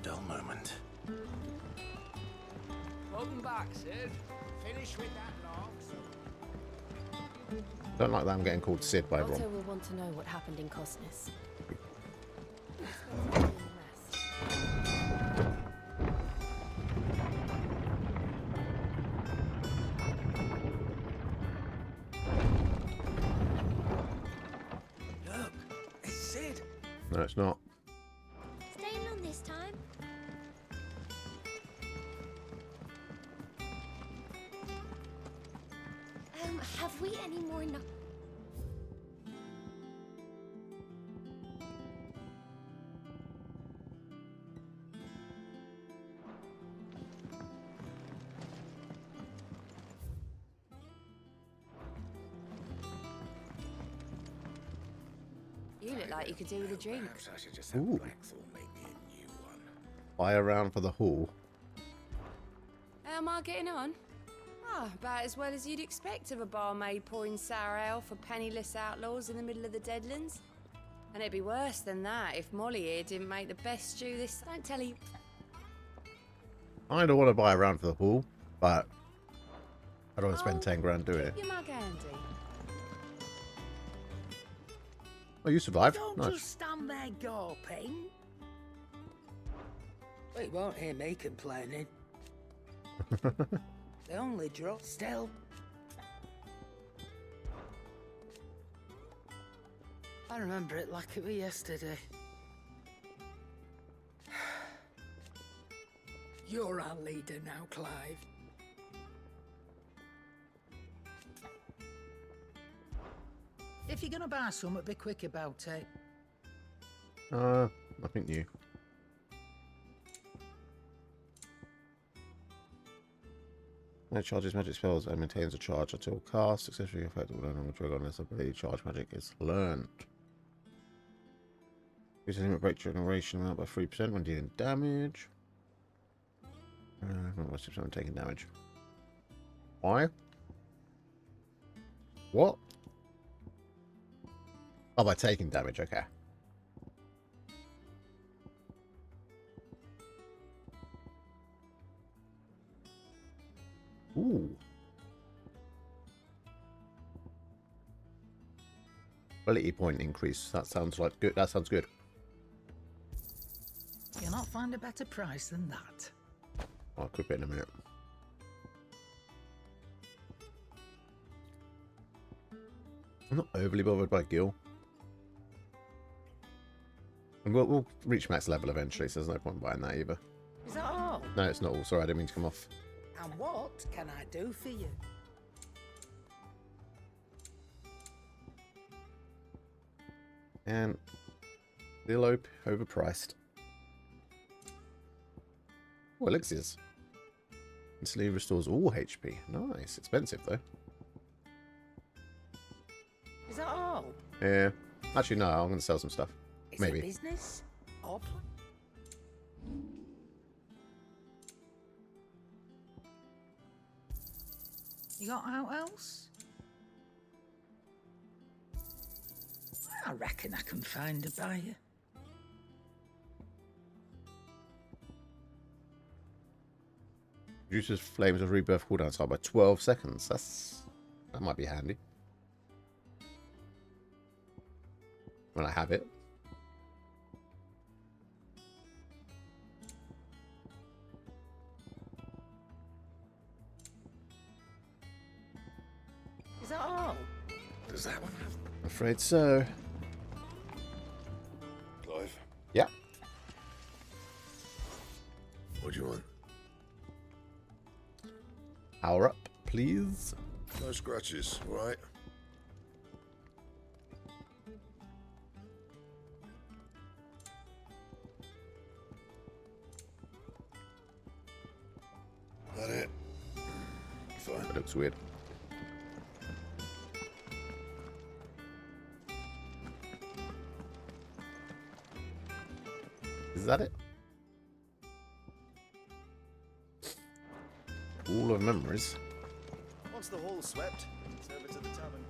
dull moment. Welcome back, Sid. Finish with that log. Don't like that I'm getting called Sid by everyone. Otto will want to know what happened in Cosnus. Look, it's Sid. No, it's not. Staying on this time? Have we any more You look like you could do with a drink. Perhaps I should just have Ooh. Blackthorn make me a new one. Buy around for the hall. How am I getting on? Ah, about as well as you'd expect of a barmaid pouring sour ale for penniless outlaws in the middle of the Deadlands. And it'd be worse than that if Molly here didn't make the best stew this... Don't tell you... I don't want to buy around for the hall, but I don't want to spend 10 grand doing it. Keep your mug handy. Oh, you survived. Don't Nice. just stand there gawping. Well, you won't hear me complaining. They only drop still. I remember it like it was yesterday. You're our leader now, Clive. If you're gonna buy something, be quick about it. Nothing new. No charges magic spells and maintains a charge until cast. Successfully effective when on trigger unless ability charge magic is learned. Uses limit break generation amount by 3% when dealing damage. Most of the time taking damage. Why? What? Oh, by taking damage, okay. Ooh. Ability point increase. That sounds like good. That sounds good. You'll not find a better price than that. I'll equip it in a minute. I'm not overly bothered by Gil. And we'll reach max level eventually, so there's no point buying that either. Is that all? No, it's not all. Sorry, I didn't mean to come off. And what can I do for you? And still overpriced. Oh, elixirs. Instantly restores all HP. Nice. Expensive, though. Is that all? Yeah. Actually, no. I'm going to sell some stuff. Is Maybe. it business or you got out else? I reckon I can find a buyer. Reduces flames of rebirth cooldown time by 12 seconds. That might be handy. When I have it. Is that all? Does that one have? I'm afraid so. Clive, Yeah. what do you want? Power up, please. No scratches, all right? That it? Fine. That looks weird. Is that it? All of memories. Once the hall's swept, it's over to the tavern.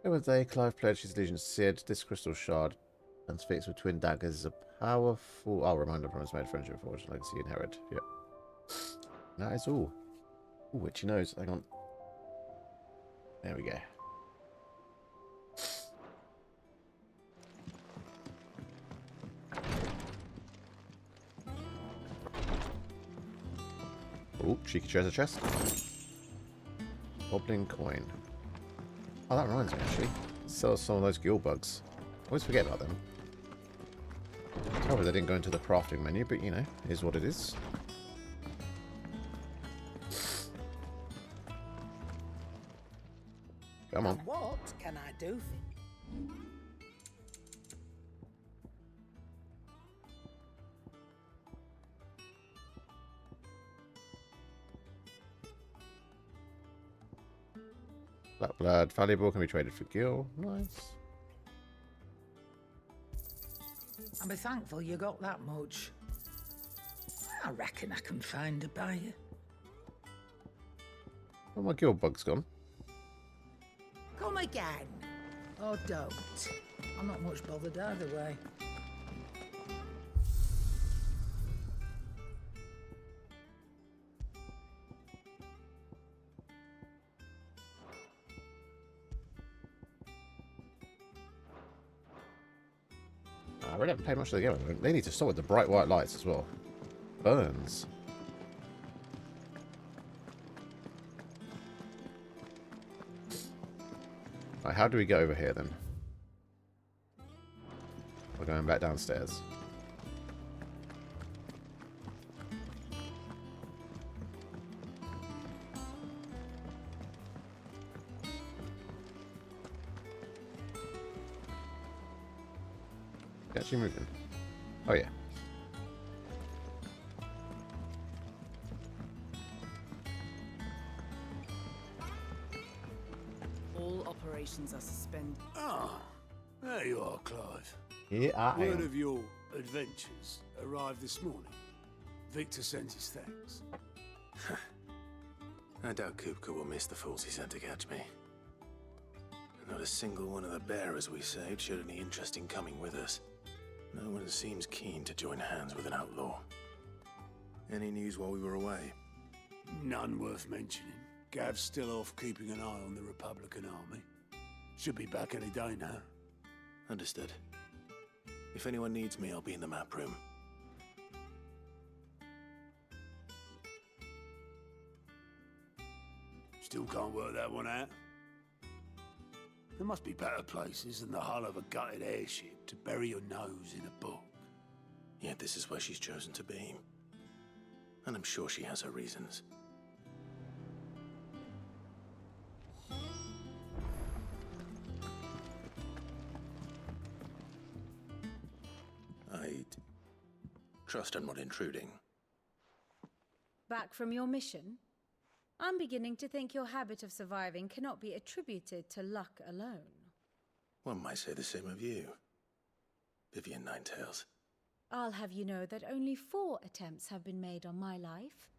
Every day, Clive pledged his allegiance to Sid. This crystal shard, transfixed with twin daggers, is a powerful. I'll remind everyone it's made friendship for which legacy inherit. Yep. That is all. Ooh, itchy nose. Hang on. There we go. Oh, cheeky treasure chest. Goblin coin. Oh, that reminds me, actually. Sell some of those gill bugs. I always forget about them. Probably they didn't go into the crafting menu, but you know, is what it is. Come on. What can I do for you? Black blood, valuable, can be traded for gill. Nice. I'll be thankful you got that much. I reckon I can find a buyer. Oh, my gill bug's gone. Come again. Or don't. I'm not much bothered either way. I really haven't paid much of the game. They need to stop with the bright white lights as well. Burns. Right, how do we get over here then? We're going back downstairs. Actually moving. Oh yeah. All operations are suspended. Ah, there you are, Clive. Here I Word am. of your adventures arrived this morning. Victor sends his thanks. I doubt Kupka will miss the fools he sent to catch me. Not a single one of the bearers we saved showed any interest in coming with us. No one seems keen to join hands with an outlaw. Any news while we were away? None worth mentioning. Gav's still off keeping an eye on the Republican army. Should be back any day now. Understood. If anyone needs me, I'll be in the map room. Still can't work that one out. There must be better places than the hull of a gutted airship to bury your nose in a book. Yet this is where she's chosen to be. And I'm sure she has her reasons. I'd trust I'm not intruding. Back from your mission? I'm beginning to think your habit of surviving cannot be attributed to luck alone. One might say the same of you, Vivian Ninetails. I'll have you know that only 4 attempts have been made on my life,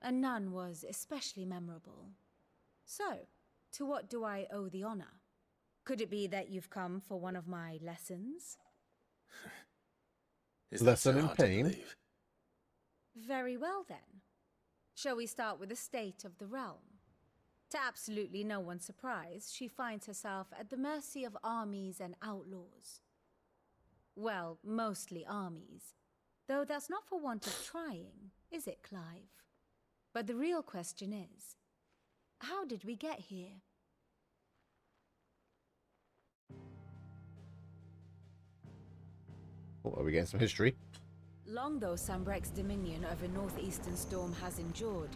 and none was especially memorable. So, to what do I owe the honor? Could it be that you've come for one of my lessons? Is that Lesson so in hard to pain? believe? Very well then. Shall we start with the state of the realm? To absolutely no one's surprise, she finds herself at the mercy of armies and outlaws. Well, mostly armies. Though that's not for want of trying, is it, Clive? But the real question is, how did we get here? Oh, are we getting some history? Long though Sambrek's dominion over northeastern Storm has endured,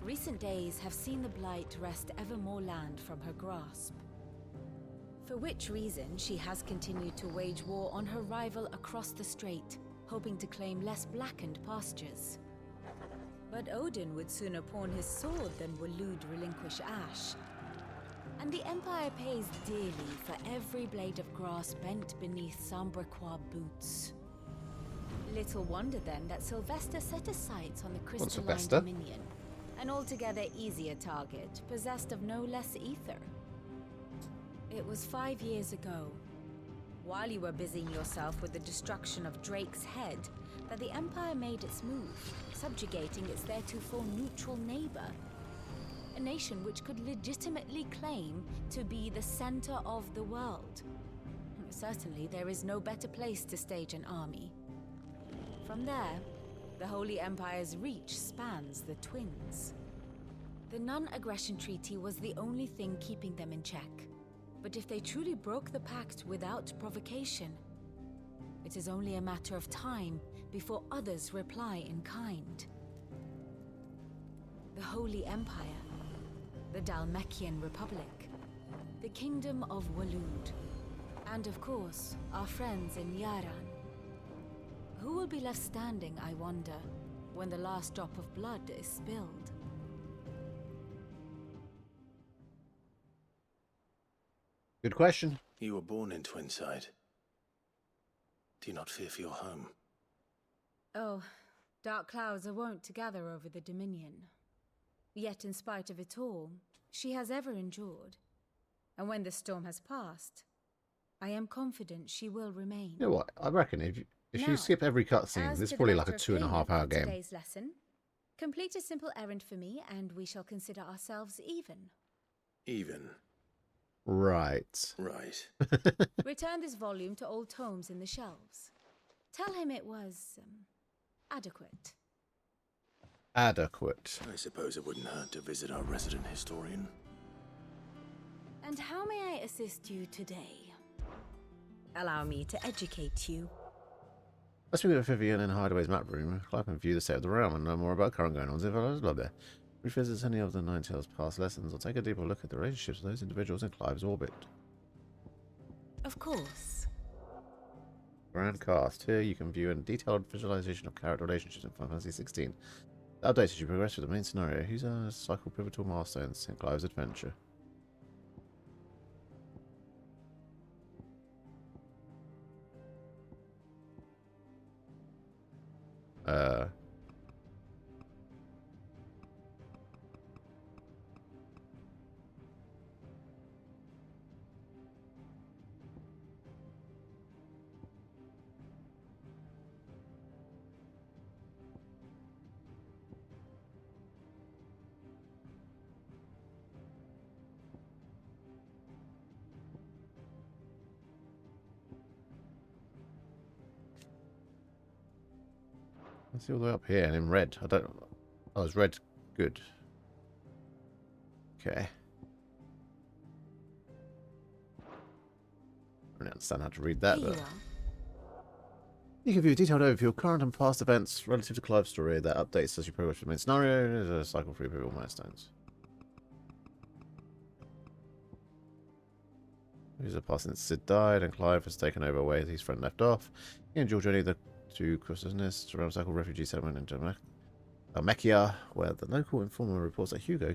recent days have seen the Blight wrest ever more land from her grasp. For which reason she has continued to wage war on her rival across the strait, hoping to claim less blackened pastures. But Odin would sooner pawn his sword than Waloed relinquish Ash. And the Empire pays dearly for every blade of grass bent beneath Sambrequois boots. Little wonder then that Sylvester set his sights on the crystalline Sylvester? dominion, an altogether easier target, possessed of no less ether. It was 5 years ago, while you were busying yourself with the destruction of Drake's head, that the Empire made its move, subjugating its theretofore neutral neighbor. A nation which could legitimately claim to be the center of the world. Certainly, there is no better place to stage an army. From there, the Holy Empire's reach spans the Twins. The non-aggression treaty was the only thing keeping them in check. But if they truly broke the pact without provocation, it is only a matter of time before others reply in kind. The Holy Empire, the Dhalmekian Republic, the Kingdom of Waloed, and of course, our friends in Yaran. Who will be left standing, I wonder, when the last drop of blood is spilled? Good question. You were born in Twinside. Do you not fear for your home? Oh, dark clouds are wont to gather over the Dominion. Yet in spite of it all, she has ever endured. And when the storm has passed, I am confident she will remain. You know what? I reckon if you Now, skip every cutscene, as this is to the probably like a matter of 2.5 hour payment for game. Today's lesson, complete a simple errand for me, and we shall consider ourselves even. Even. Right. Right. Return this volume to old tomes in the shelves. Tell him it was adequate. Adequate. I suppose it wouldn't hurt to visit our resident historian. And how may I assist you today? Allow me to educate you. Let's meet with Vivian in Hideaway's map room. Clive can view the state of the realm and know more about current goings-ons. If I blah blah. Revisit any of the Nine Tails past lessons, or take a deeper look at the relationships of those individuals in Clive's orbit. Of course. Grand cast. Here you can view a detailed visualization of character relationships in Final Fantasy XVI. The updates as you progress through the main scenario. Who's a cycle pivotal milestones in Clive's adventure? Let's see all the way up here and in red. I don't. Oh, is red good? Okay. I don't understand how to read that, Here but you are. you can view a detailed overview of current and past events relative to Clive's story that updates as you progress through the main scenario. There's a cycle through pivotal milestones. These are past since Sid died and Clive has taken over where his friend left off. He and George journey to Christmas around cycle refugee settlement in Dhalmekia, where the local informer reports that Hugo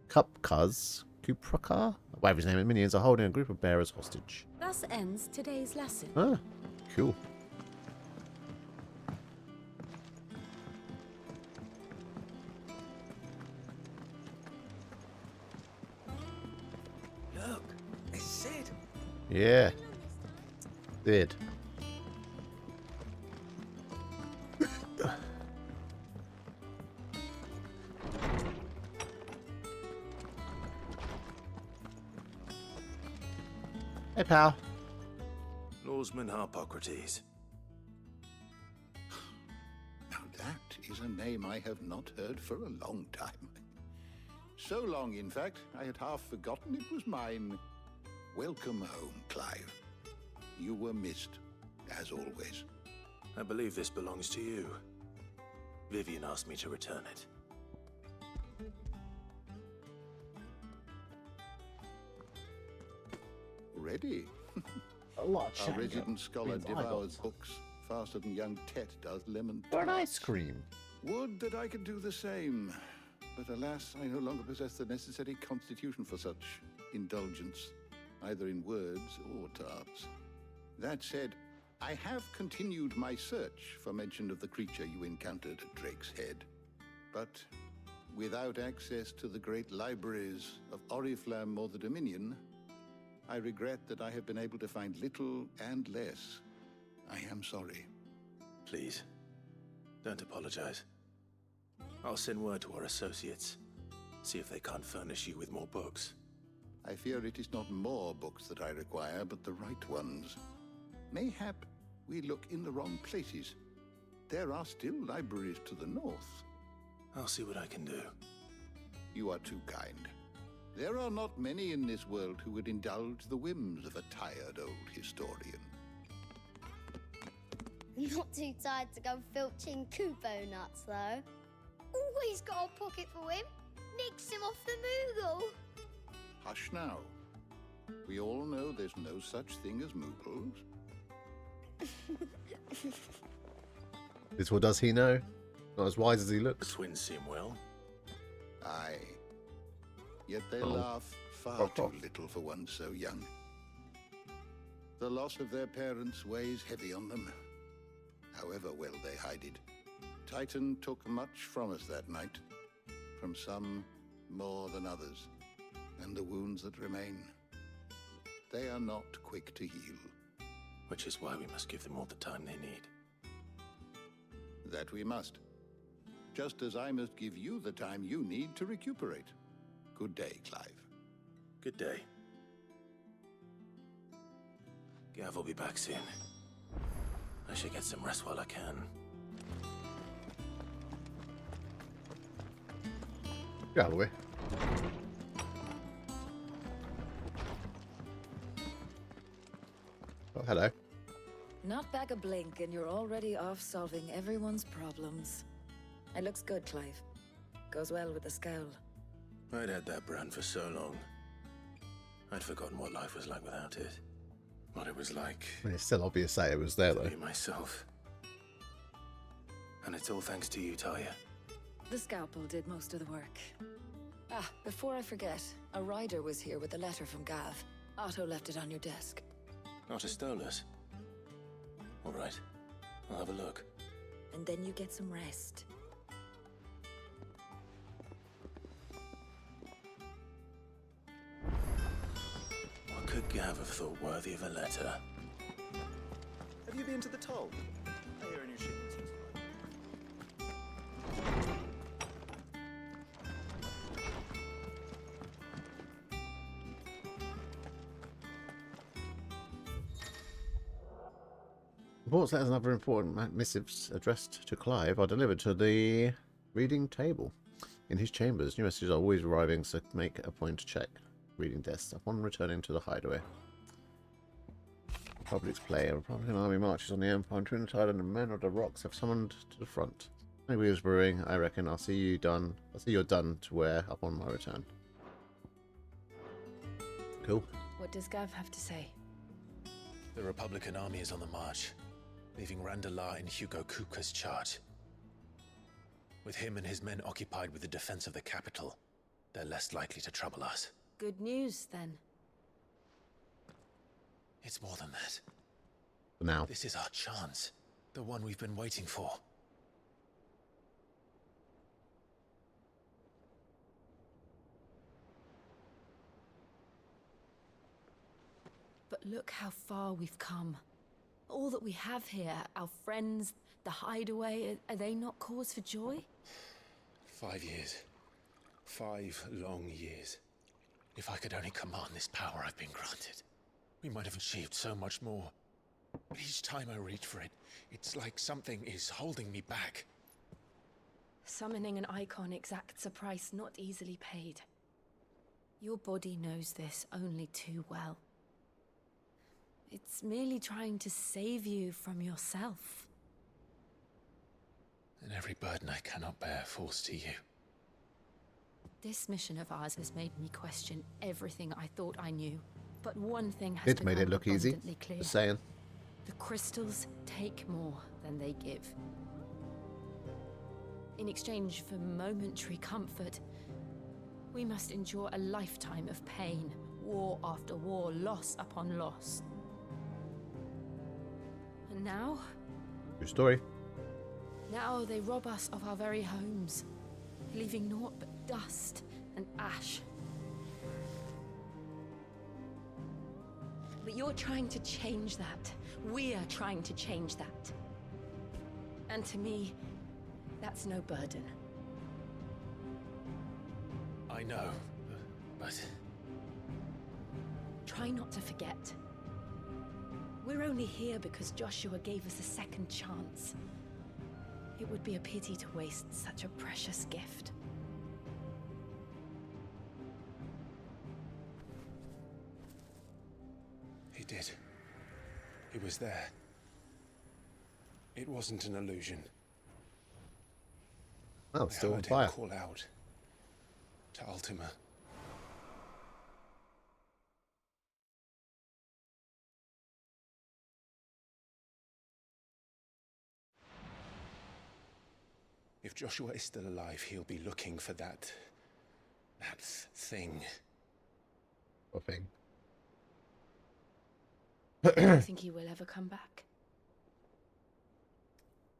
Kupraka, whatever his name, and minions are holding a group of bearers hostage. Thus ends today's lesson. Ah, cool. Look, it's Sid. Yeah. Did. Hey, pal. Lawsman Harpocrates. Now that is a name I have not heard for a long time. So long, in fact, I had half forgotten it was mine. Welcome home, Clive. You were missed, as always. I believe this belongs to you. Vivian asked me to return it. Ready? A lot. Our resident scholar devours books faster than young Tet does lemon For an tarts. ice cream. Would that I could do the same. But alas, I no longer possess the necessary constitution for such indulgence, either in words or tarts. That said, I have continued my search for mention of the creature you encountered at Drake's Head. But without access to the great libraries of Oriflamme or the Dominion, I regret that I have been able to find little and less. I am sorry. Please, don't apologize. I'll send word to our associates. See if they can't furnish you with more books. I fear it is not more books that I require, but the right ones. Mayhap we look in the wrong places. There are still libraries to the north. I'll see what I can do. You are too kind. There are not many in this world who would indulge the whims of a tired old historian. Not too tired to go filching Kupo nuts, though. Always got a pocket for him. Nicks him off the Moogle. Hush now. We all know there's no such thing as Moogles. This what does he know? Not as wise as he The looks. twins seem well. Aye. Yet they Oh. laugh far too little for one so young. The loss of their parents weighs heavy on them, however well they hide it. Titan took much from us that night, from some more than others, and the wounds that remain, they are not quick to heal. Which is why we must give them all the time they need. That we must. Just as I must give you the time you need to recuperate. Good day, Clive. Good day. Gav will be back soon. I should get some rest while I can. Galloway. Oh, hello. Not back a blink and you're already off solving everyone's problems. It looks good, Clive. Goes well with the scowl. I'd had that brand for so long. I'd forgotten what life was like without it. What it was like I mean, it's still obvious that it was there, to though. be myself. And it's all thanks to you, Talia. The scalpel did most of the work. Ah, before I forget, a rider was here with a letter from Gav. Otto left it on your desk. Not a stolus. All right. I'll have a look. And then you get some rest. What could Gav have thought worthy of a letter? Have you been to the toll? I hear a new shipment's just arrived. Reports, letters, and other important missives addressed to Clive are delivered to the reading table in his chambers. New messages are always arriving, so make a point to check reading desks upon returning to the Hideaway. Republic's play. A Republican army marches on the Empire, and Twin Tide and the men of the rocks have summoned to the front. Maybe was brewing. I reckon I'll see you done. I'll see you're done to wear upon my return. Cool. What does Gav have to say? The Republican army is on the march, leaving Randalar in Hugo Kuka's charge. With him and his men occupied with the defense of the capital, they're less likely to trouble us. Good news, then. It's more than that. For now. This is our chance. The one we've been waiting for. But look how far we've come. All that we have here, our friends, the Hideaway, are they not cause for joy? 5 years. 5 long years. If I could only command this power I've been granted, we might have achieved so much more. But each time I reach for it, it's like something is holding me back. Summoning an icon exacts a price not easily paid. Your body knows this only too well. It's merely trying to save you from yourself. And every burden I cannot bear falls to you. This mission of ours has made me question everything I thought I knew. But one thing has It made it look easy. abundantly clear. Just saying. The crystals take more than they give. In exchange for momentary comfort, we must endure a lifetime of pain, war after war, loss upon loss. And now? True story. Now they rob us of our very homes, leaving naught but dust and ash. But you're trying to change that. We're trying to change that. And to me, that's no burden. I know, but... Try not to forget. We're only here because Joshua gave us a second chance. It would be a pity to waste such a precious gift. He did. He was there. It wasn't an illusion. Oh, it's still I on heard fire. him call out to Ultima. If Joshua is still alive, he'll be looking for that thing. What thing? Do you think he will ever come back?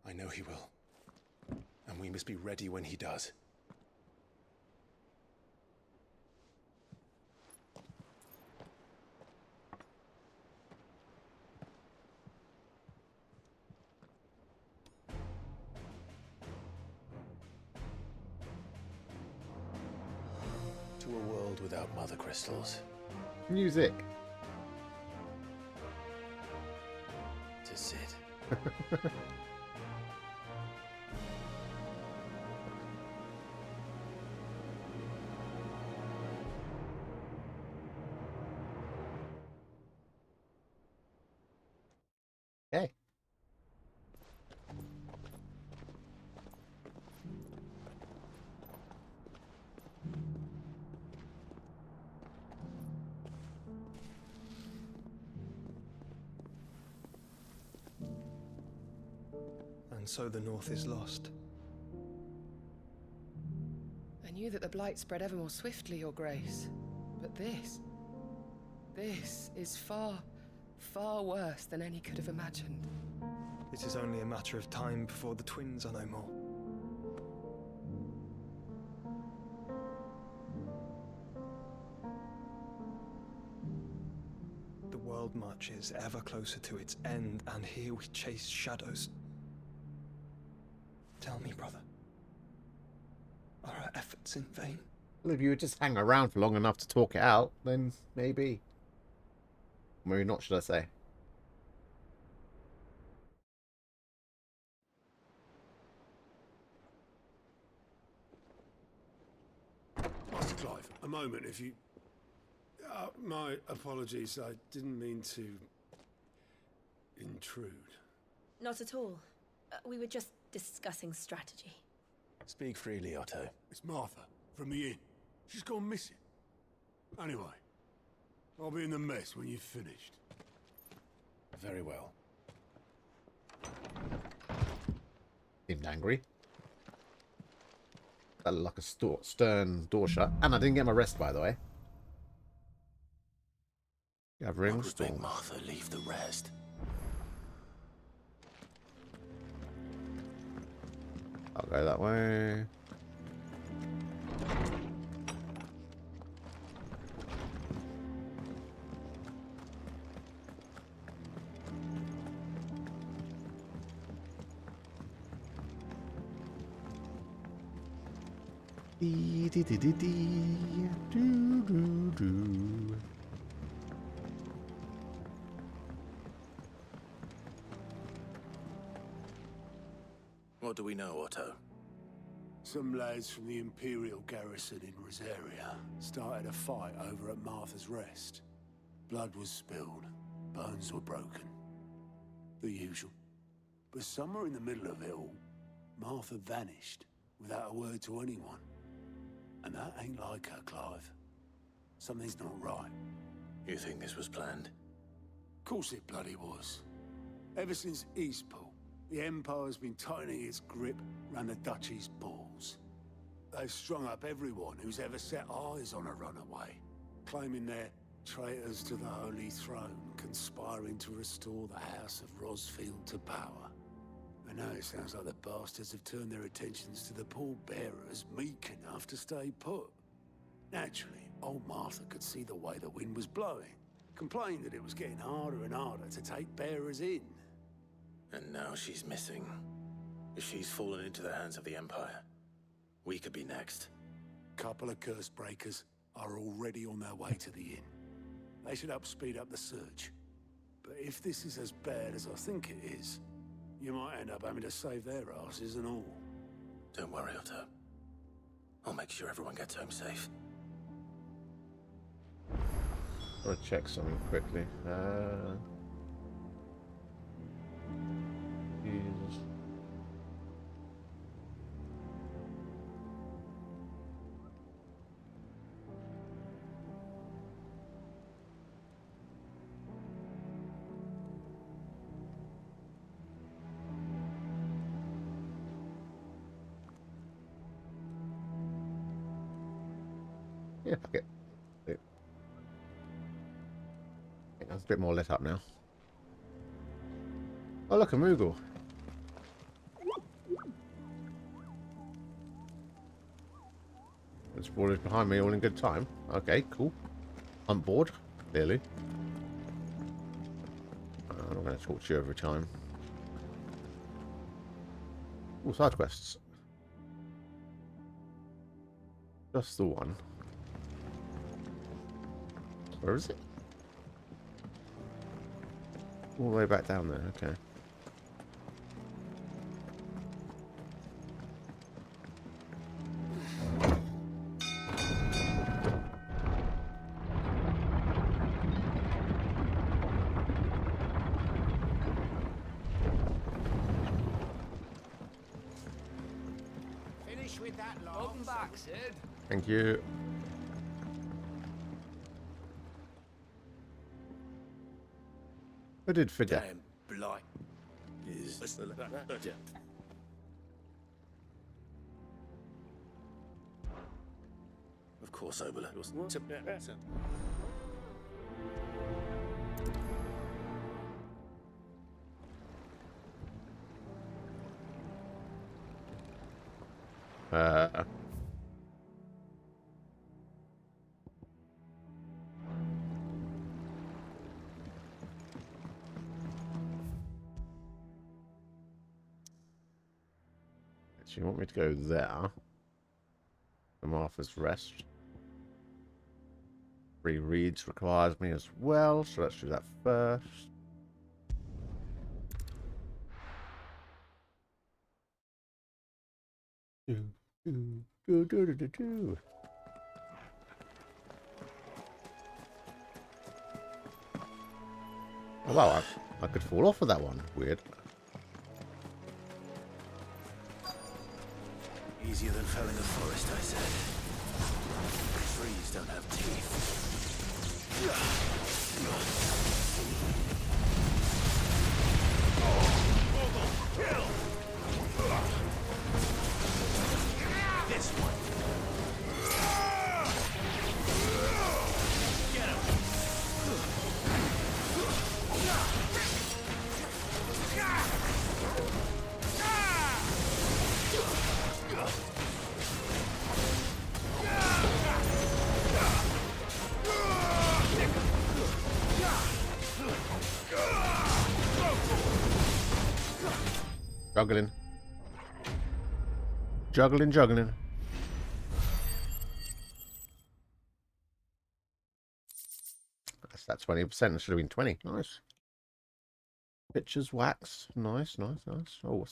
I know he will. And we must be ready when he does. To a world without mother crystals. Music. To Sid. Okay. And so the North is lost. I knew that the Blight spread ever more swiftly, Your Grace. But this is far, far worse than any could have imagined. It is only a matter of time before the twins are no more. The world marches ever closer to its end, and here we chase shadows. Tell me, brother, are our efforts in vain? Well, if you would just hang around for long enough to talk it out, then maybe. Maybe not, should I say. Master Clive, a moment, if you... my apologies, I didn't mean to... intrude. Not at all. We were just discussing strategy. Speak freely, Otto. It's Martha, from the inn. She's gone missing. Anyway, I'll be in the mess when you've finished. Very well. Seemed angry. That looked like a stern door shut. And I didn't get my rest, by the way. Gathering What would make storm. Martha leave the rest? I'll go that way. Dee dee dee dee dee. Do do do. What do we know, Otto? Some lads from the Imperial garrison in Rosaria started a fight over at Martha's Rest. Blood was spilled, bones were broken. The usual. But somewhere in the middle of it all, Martha vanished without a word to anyone. And that ain't like her, Clive. Something's not right. You think this was planned? Of course it bloody was. Ever since Eastpool, the Empire's been tightening its grip round the Duchy's balls. They've strung up everyone who's ever set eyes on a runaway, claiming they're traitors to the Holy Throne, conspiring to restore the House of Rosfield to power. And now it sounds like the bastards have turned their attentions to the pallbearers meek enough to stay put. Naturally, old Martha could see the way the wind was blowing. Complained that it was getting harder and harder to take bearers in. And now she's missing. If she's fallen into the hands of the Empire, we could be next. Couple of curse breakers are already on their way to the inn. They should help speed up the search. But if this is as bad as I think it is, you might end up having to save their asses and all. Don't worry, Otto. I'll make sure everyone gets home safe. I want to check something quickly. Jesus. Yeah, fuck it. That's a bit more lit up now. Oh, look, a Moogle. It's brought it behind me all in good time. Okay, cool. I'm bored, clearly. I'm not going to talk to you every time. Oh, side quests. Just the one. Where is it? All the way back down there, okay. Finish with that long. Open back, Sid. Thank you. I did forget. Damn blight is Of course, Obola. So you want me to go there? The Martha's Rest. 3 reads requires me as well, so let's do that first. Oh wow, I could fall off of that one. Weird. Easier than felling a forest, I said. Trees don't have teeth. This one. Get him. Juggling. Juggling. That's that 20%. It should have been 20. Nice. Pictures wax. Nice. Oh,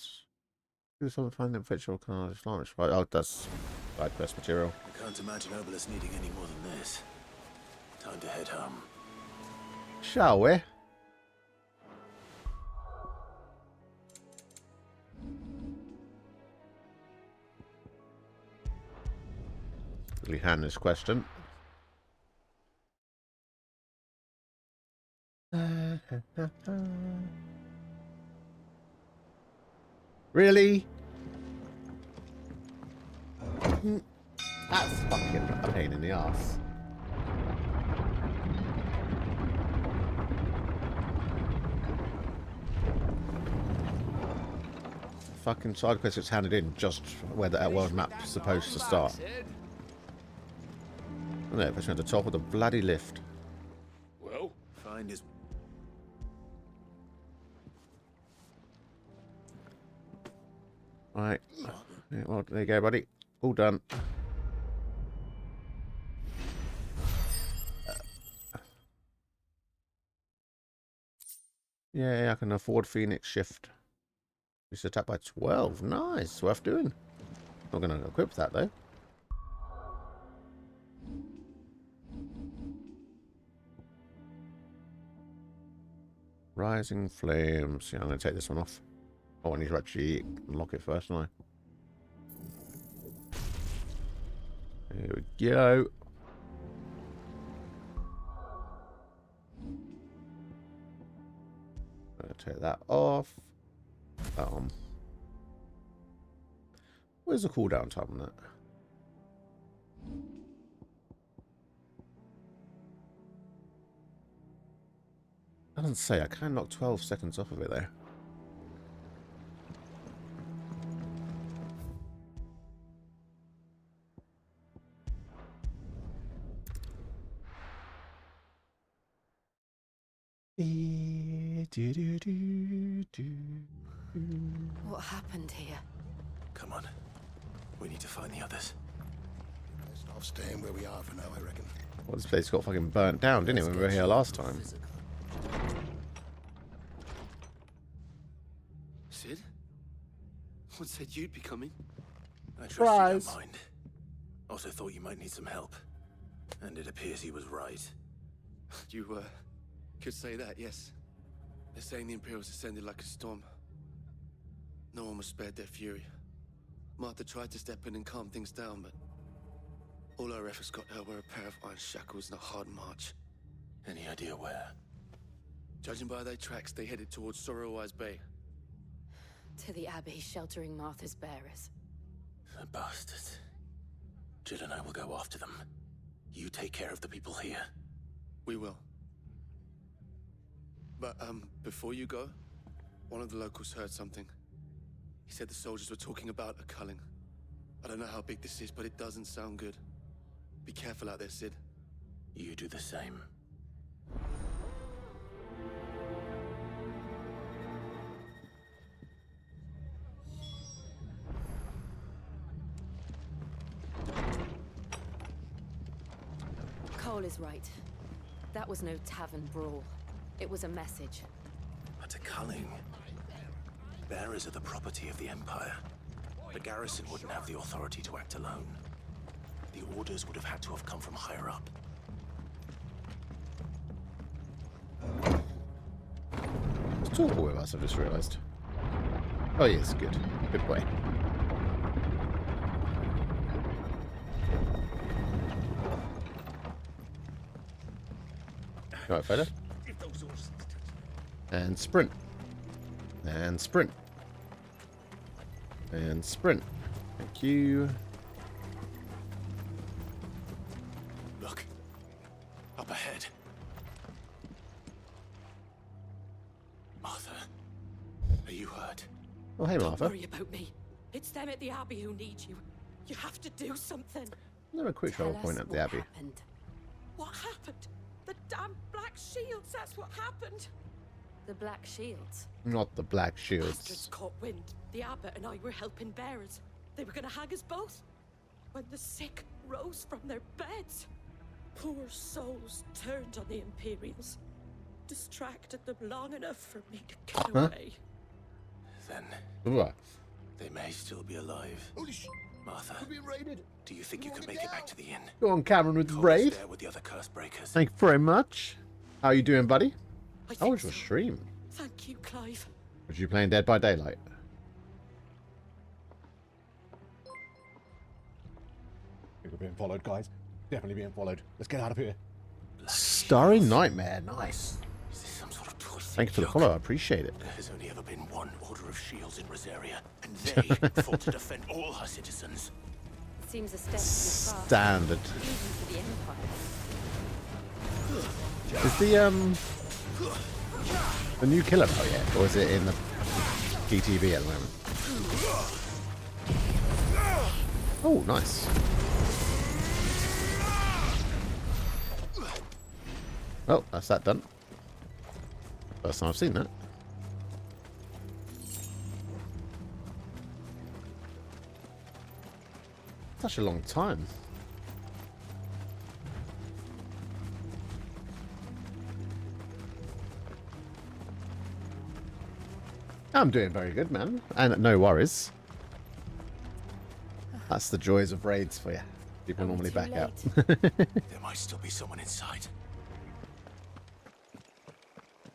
do something find them picture cards. Right. Oh, that's side quest material. I can't imagine Obolus needing any more than this. Time to head home. Shall we? Really hand this question. Really? That's fucking a pain in the ass. Fucking side quest gets handed in just where the world map's supposed to start. And there, puts me at the top of the bloody lift. Well, find is... Right. Yeah, well, there you go, buddy. All done. Yeah, I can afford Phoenix Shift. It's attacked by 12. Nice. Worth doing. Not going to equip that, though. Rising Flames. Yeah, I'm going to take this one off. Oh, I need to actually unlock it first, don't I? Here we go. Take that off. Where's the cooldown time on that? Doesn't say. I can knock 12 seconds off of it though. What happened here? Come on. We need to find the others. Best off staying where we are for now, I reckon. Well, this place got fucking burnt down, didn't it, when we were here last time? Sid? What said you'd be coming? I trust you don't mind. Also thought you might need some help. And it appears he was right. You, could say that, yes. They're saying the Imperials descended like a storm. No one was spared their fury. Martha tried to step in and calm things down, but all our efforts got her were a pair of iron shackles and a hard march. Any idea where? Judging by their tracks, they headed towards Sorrowwise Bay. To the Abbey, sheltering Martha's bearers. The bastards. Jill and I will go after them. You take care of the people here. We will. But, before you go, one of the locals heard something. He said the soldiers were talking about a culling. I don't know how big this is, but it doesn't sound good. Be careful out there, Sid. You do the same. Cole is right. That was no tavern brawl. It was a message. But a culling. Bearers are the property of the Empire. The garrison wouldn't have the authority to act alone. The orders would have had to have come from higher up. It's talkable with us, I've just realised. Oh yes, good. Good boy. Right, fella. And sprint. And sprint. And sprint. Thank you. Look. Up ahead. Martha. Are you hurt? Oh, hey, Martha. Don't worry about me. It's them at the Abbey who need you. You have to do something. Never quick travel point at the Abbey. Happened. What happened? The damn Black Shields, that's what happened. The Black Shields? Not the Black Bastards Shields. caught wind. The Abbot and I were helping bearers. They were going to hang us both. When the sick rose from their beds, poor souls turned on the Imperials. Distracted them long enough for me to get away. Then What? they may still be alive. Holy shit! Martha, We're being raided. do you think you can make it back to the inn? Go on, Cameron, with the Cole's raid. there with the other curse breakers. Thank you very much. How you doing, buddy? I How think was your so. stream? Thank you, Clive. Was you playing Dead by Daylight? We're being followed, guys. Definitely being followed. Let's get out of here. Starry Nightmare. Nice. Is this some sort of twisted Thank you for the joke? follow. I appreciate it. There has only ever been one Order of Shields in Rosaria, and they fought to defend all her citizens. It seems a step too far. Standard. Even for the Empire. Is the new killer out yet, or is it in the GTV at the moment? Oh, nice. Well, that's that done. First time I've seen that. Such a long time. I'm doing very good, man. And no worries. That's the joys of raids for you. People normally back out. There might still be someone inside.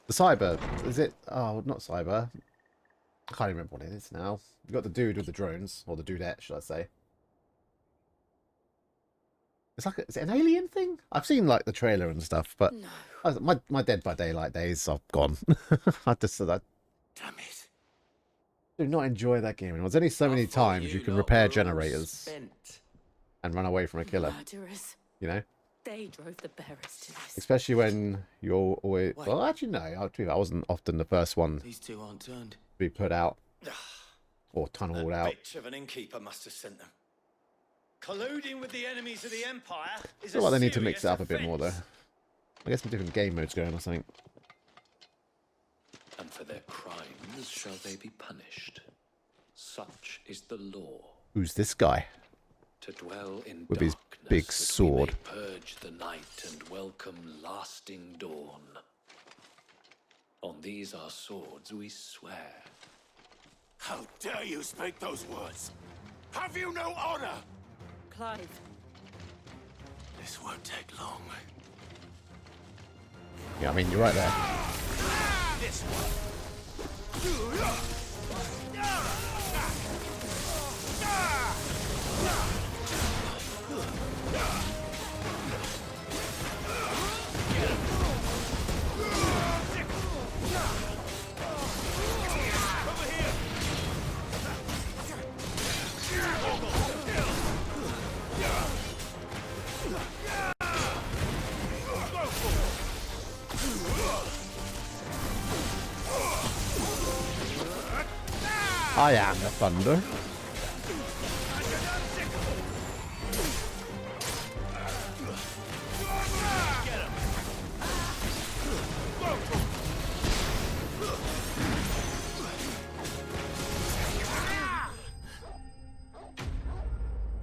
The cyber, is it? Oh, not cyber. I can't even remember what it is now. You've got the dude with the drones, or the dudette, should I say. It's like, is it an alien thing? I've seen like the trailer and stuff, but no. my Dead by Daylight days are gone. I just said that. Damn it. Do not enjoy that game. There's only so many times you can repair generators and run away from a killer. Murderers. You know? They drove the bearers to this. Especially when you're always... Well, actually, no. I wasn't often the first one These two aren't turned. to be put out. Or tunneled out. Bitch of an innkeeper must have sent them. Colluding with the enemies of the Empire is I feel like they need to mix it up a bit more, though. I guess some different game modes going or something. And for their crimes shall they be punished. Such is the law. Who's this guy? To dwell in with his big sword. Purge the night and welcome lasting dawn. On these our swords we swear. How dare you speak those words? Have you no honor? Clive. This won't take long. Yeah, I mean, you're right there. This one. I am the thunder.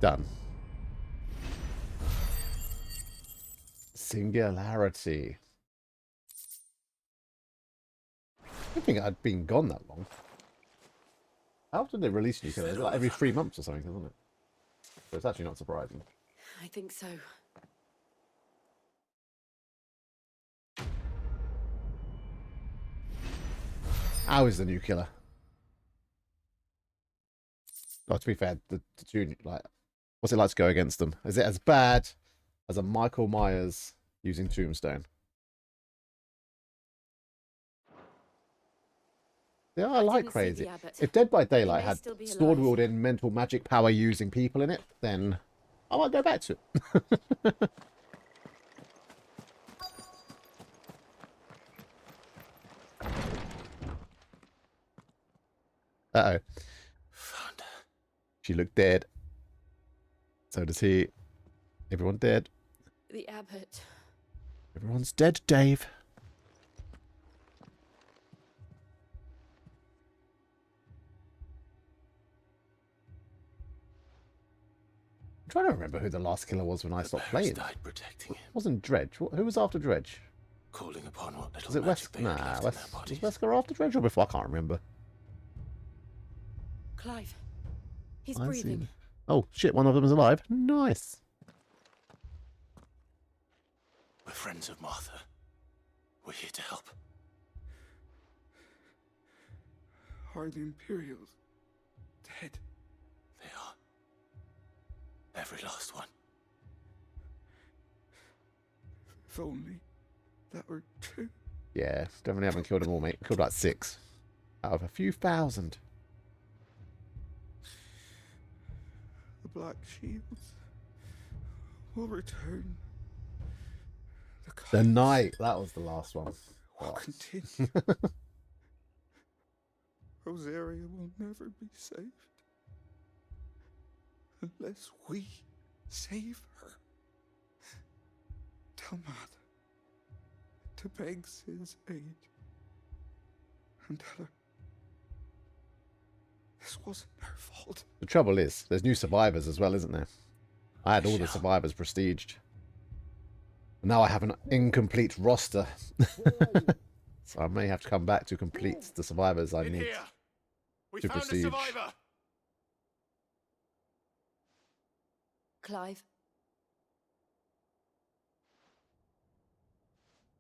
Done. Singularity. I don't think I'd been gone that long. How often do they release new killers? Like every 3 months or something, isn't it? So it's actually not surprising. I think so. How is the new killer? Oh, to be fair, the two, like, what's it like to go against them? Is it as bad as a Michael Myers using Tombstone? They are like crazy. If Dead by Daylight had sword wielding, mental magic power using people in it, then I might go back to it. Uh-oh. She looked dead. So does he. Everyone dead. The abbot. Everyone's dead, Dave. I'm trying to remember who the last killer was when I stopped playing. Died protecting him. Wasn't Dredge? Who was after Dredge? Calling upon what little Was it magic Wesker? they had Nah, left in their bodies. was Wesker after Dredge or before? I can't remember. Clive. He's I see. breathing. Oh, shit, one of them is alive. Nice. We're friends of Martha. We're here to help. Are the Imperials dead? They are. Every last one. If only that were true. Yeah, definitely haven't killed them all, mate. Killed like 6 out of a few thousand. The Black Shields will return. The Night. That was the last one. Will continue. Rosaria will never be saved unless we save her. Tell Matt to beg his aid And tell her this wasn't her fault. The trouble is, there's new survivors as well, isn't there? I had all the survivors prestiged. Now I have an incomplete roster. So I may have to come back to complete the survivors I need to prestige. Clive.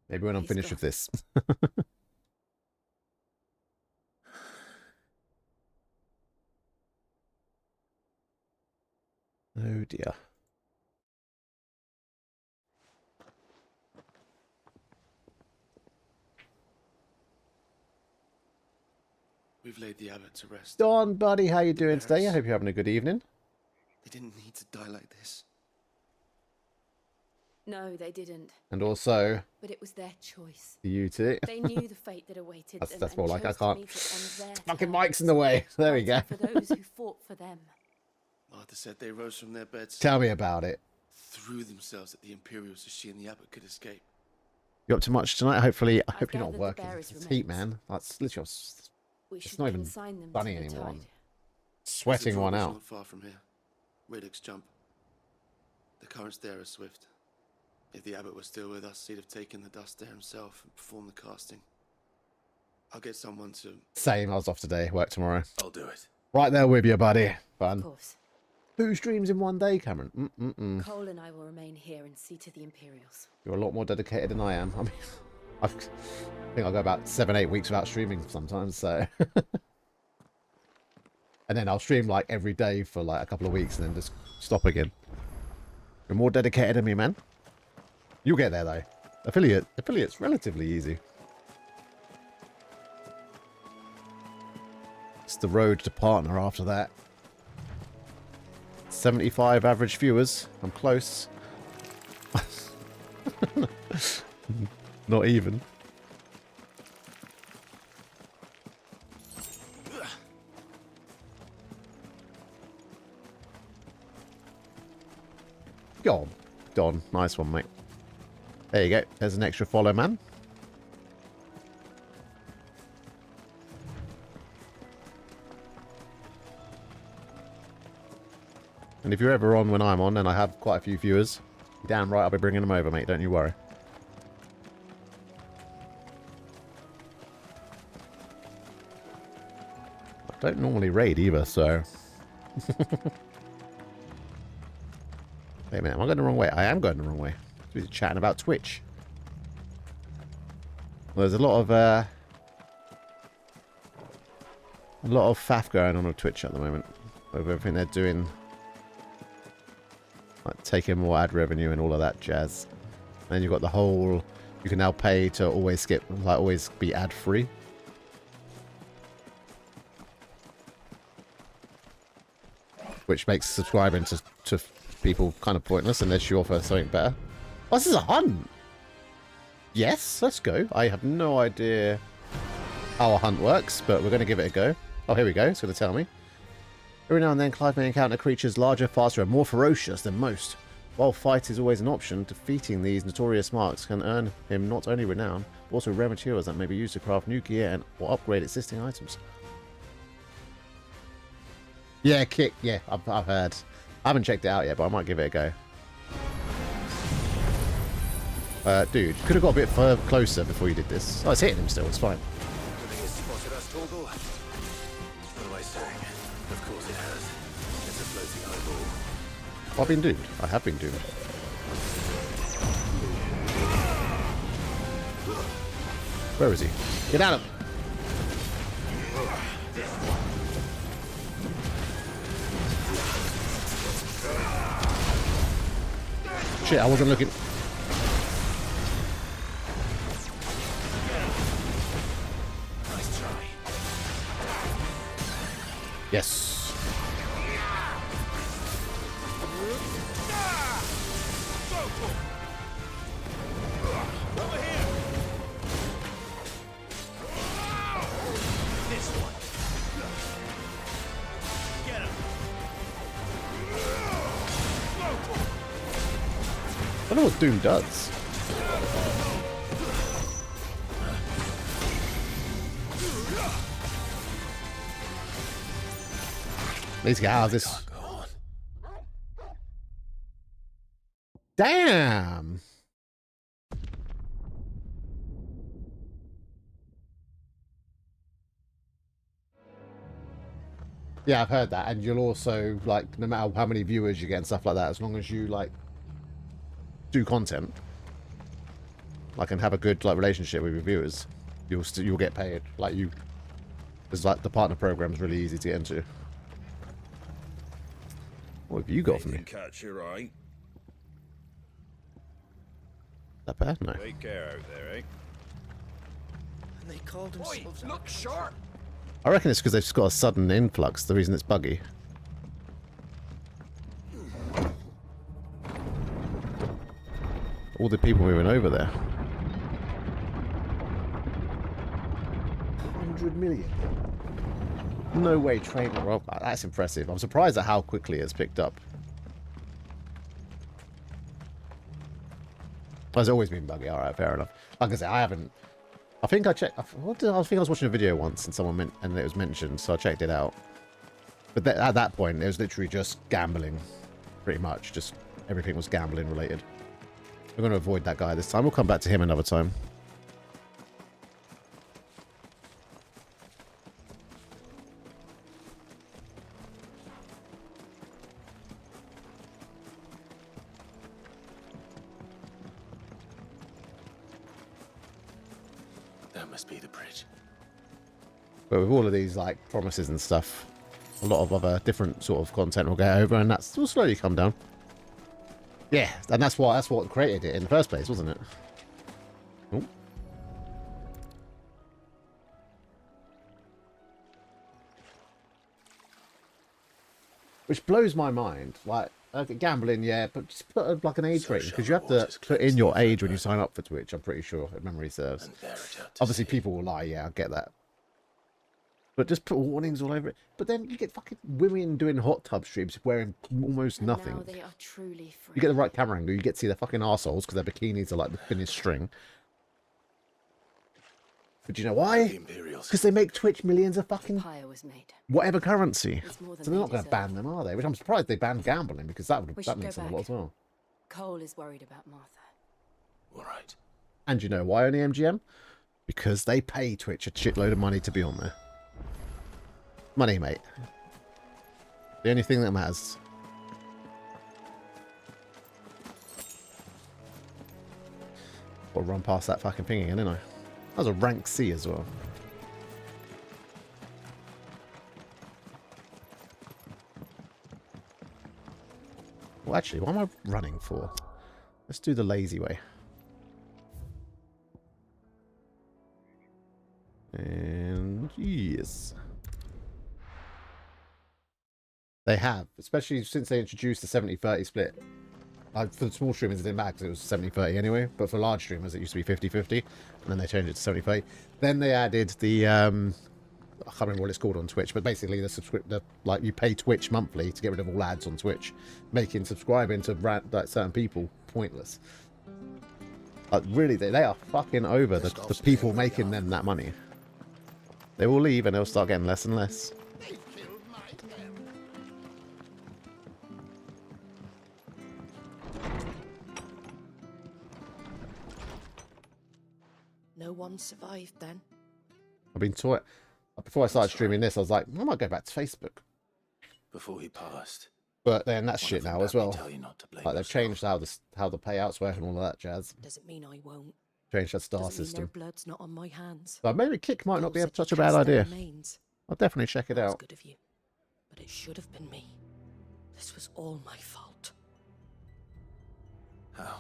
Maybe when I'm finished with this. Oh dear. We've laid the abbot to rest. Don, buddy, how you doing today? I hope you're having a good evening. They didn't need to die like this. No, they didn't. And also, but it was their choice. You too. They knew the fate that awaited them. That's more like I can't. Fucking terms. mic's in the way. There we go. For those who fought for them. Martha said they rose from their beds. Tell me about it. Threw themselves at the Imperials so she and the abbot could escape. You up to much tonight? Hopefully, I hope you're not working. It's heat, man. That's literally. It's not even sunny anymore. I'm sweating one out. Not far from here. Radix jump. The currents there are swift. If the abbot was still with us, he'd have taken the dust there himself and performed the casting. I'll get someone to... Same, I was off today, work tomorrow. I'll do it. Right there with you, buddy. Fun. Of course. 2 streams in one day, Cameron. Cole and I will remain here and see to the Imperials. You're a lot more dedicated than I am. I mean, I think I'll go about 7-8 weeks without streaming sometimes, so... And then I'll stream like every day for like a couple of weeks and then just stop again. You're more dedicated than me, man. You'll get there though. Affiliate's relatively easy. It's the road to partner after that. 75 average viewers. I'm close. Not even. Go on, Don. Nice one, mate. There you go. There's an extra follow, man. And if you're ever on when I'm on, and I have quite a few viewers, you're damn right I'll be bringing them over, mate. Don't you worry. I don't normally raid either, so... Wait a minute, am I going the wrong way? I am going the wrong way. We're chatting about Twitch. Well, there's a lot of faff going on Twitch at the moment. With everything they're doing. Like taking more ad revenue and all of that jazz. And then you've got the whole... You can now pay to always skip... Like, always be ad-free. Which makes subscribing to people kind of pointless unless you offer something better. Oh, this is a hunt! Yes, let's go. I have no idea how a hunt works, but we're going to give it a go. Oh, here we go. It's going to tell me. Every now and then, Clive may encounter creatures larger, faster, and more ferocious than most. While fight is always an option, defeating these notorious marks can earn him not only renown, but also rare materials that may be used to craft new gear and or upgrade existing items. Yeah, kick. Yeah, I've heard. I haven't checked it out yet, but I might give it a go. Dude, could have got a bit further closer before you did this. Oh, it's hitting him still. It's fine. What am I saying? Of course it has. It's a floating eyeball. I've been doomed. I have been doomed. Where is he? Get out of... Shit, I wasn't looking. Nice try. Yes. This one. Get him. I don't know what Doom does. Need to get out of this. Damn. Yeah, I've heard that, and you'll also, like, no matter how many viewers you get and stuff like that, as long as you, like, do content, like, and have a good, like, relationship with your viewers, you'll get paid. Like, there's, like, the partner program's really easy to get into. What have you got for me? Catch your eye. That bad? No. Take care out there, eh? And they called themselves. Look sharp! I reckon it's because they've just got a sudden influx, the reason it's buggy. All the people moving over there. 100 million. No way train. Well, that's impressive. I'm surprised at how quickly it's picked up. It's always been buggy. Alright, fair enough. Like I said, I haven't... I think I checked... I think I was watching a video once and and it was mentioned, so I checked it out. But at that point, it was literally just gambling. Pretty much. Just everything was gambling related. We're going to avoid that guy this time. We'll come back to him another time. Must be the bridge. But with all of these like promises and stuff, a lot of other different sort of content will get over, and that's will slowly come down. Yeah, and that's what created it in the first place, wasn't it? Ooh. Which blows my mind. Like gambling, yeah, but just put like an age rating, because you have to put in your age when you sign up for Twitch. I'm pretty sure, if memory serves. Obviously, people will lie. Yeah, I get that. But just put warnings all over it. But then you get fucking women doing hot tub streams wearing almost nothing. Now they are truly free. You get the right camera angle, you get to see their fucking arseholes because their bikinis are like the thinnest string. But do you know why? Because they make Twitch millions of fucking whatever currency. So they're not going to ban them, are they? Which I'm surprised they banned gambling, because that means a lot as well. Cole is worried about Martha. All right. And you know why only MGM? Because they pay Twitch a shitload of money to be on there. Money, mate. The only thing that matters. I'll run past that fucking thing again, didn't I? That was a rank C as well. Well, actually, what am I running for? Let's do the lazy way. And yes. They have, especially since they introduced the 70-30 split. For the small streamers, it didn't matter because it was 70-30 anyway. But for large streamers, it used to be 50-50. And then they changed it to 70-30. Then they added the... I can't remember what it's called on Twitch. But basically, like you pay Twitch monthly to get rid of all ads on Twitch. Making subscribing to like certain people pointless. Like, really, they are fucking over the people making them that money. They will leave and they'll start getting less and less. No one survived then. I've been taught... Before I started streaming this, I was like, I might go back to Facebook. Before he passed. But then that's shit now as well. Like they've changed how the payouts work and all of that jazz. Doesn't mean I won't. Changed that star Doesn't mean system. their blood's not on my hands. So maybe Kick might not be Those such a that bad cast their idea. remains. I'll definitely check it That was out. good of you, but it should have been me. This was all my fault. How?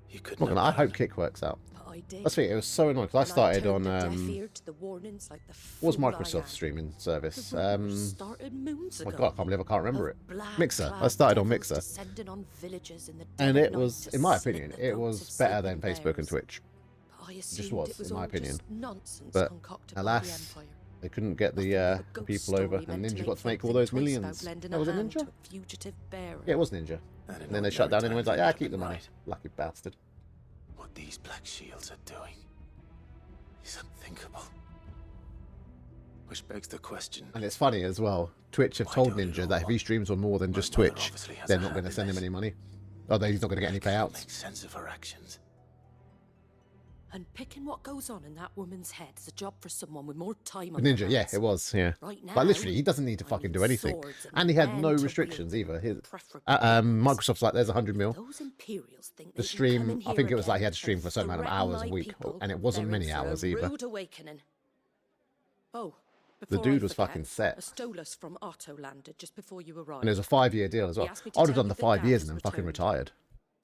You couldn't. Not gonna, I hope Kick works out. But I did. That's the thing, it was so annoying because I started on The warnings like the what was fool I Microsoft's am. streaming service? The rumors started moons Oh my ago. god, I can't believe I can't remember it. Of black Mixer. I clad started on devils Mixer. descending on villages in the And dead it of was, night in to my slit opinion, the it throats was of better than sleeping Facebook and bears. Twitch. But I It just assumed was, it was in my all opinion. just nonsense But concocted by the alas, Empire. they couldn't get the people over, and Ninja got to make all those millions. Oh, was it Ninja? Yeah, it was Ninja. And then they shut down, and everyone's like, yeah, keep the money. Lucky bastard. What these black shields are doing is unthinkable. Which begs the question. And it's funny as well. Twitch have told Ninja that if he streams on more than just Twitch, they're not going to send him any money. Although he's not going to get any payouts. Make sense of her actions. And picking what goes on in that woman's head is a job for someone with more time on Ninja, their yeah, hands. it was, yeah. Right now, But literally, he doesn't need to fucking do anything. And he had no restrictions either. Microsoft's like, there's 100 mil. Those Imperials think The they can come stream, in I think it here was like he again had to stream for a certain amount of threaten hours a my week. people. And it wasn't They're many in for a hours either. rude awakening. Oh, The before dude I was forget, fucking set. A Stolus from Otto landed just before you arrived. And it was a 5-year deal as well. He asked me to I would have tell done you the that 5 years Dad and then has fucking returned. retired.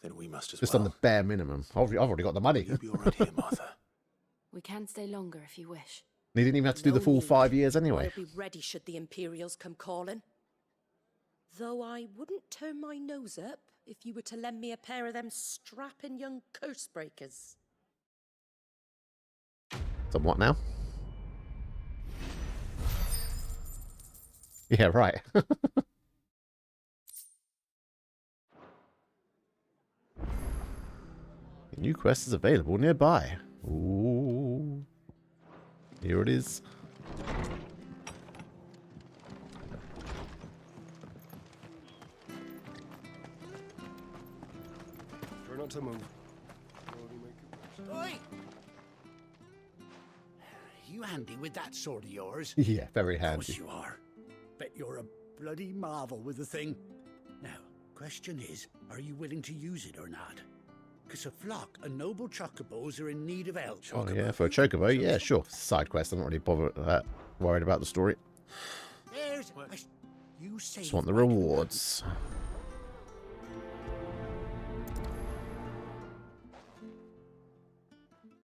Then we must as Just well. on the bare minimum. I've already got the money. You'll be all right here, Martha. We can stay longer if you wish. And he didn't even have to do the No full need. 5 years anyway. I'll be ready should the Imperials come calling. Though I wouldn't turn my nose up if you were to lend me a pair of them strapping young curse breakers. Somewhat now. Yeah, right. A new quest is available nearby. Ooh. Here it is. Try not to move. Oi! You handy with that sword of yours? Yeah, very Of handy. course you are. Bet you're a bloody marvel with the thing. Now, question is, are you willing to use it or not? Because a flock of noble chocobos are in need of help. Oh yeah, for a chocobo, yeah, sure. Side quest, I'm not really worried about the story. There's... You say Just want the rewards.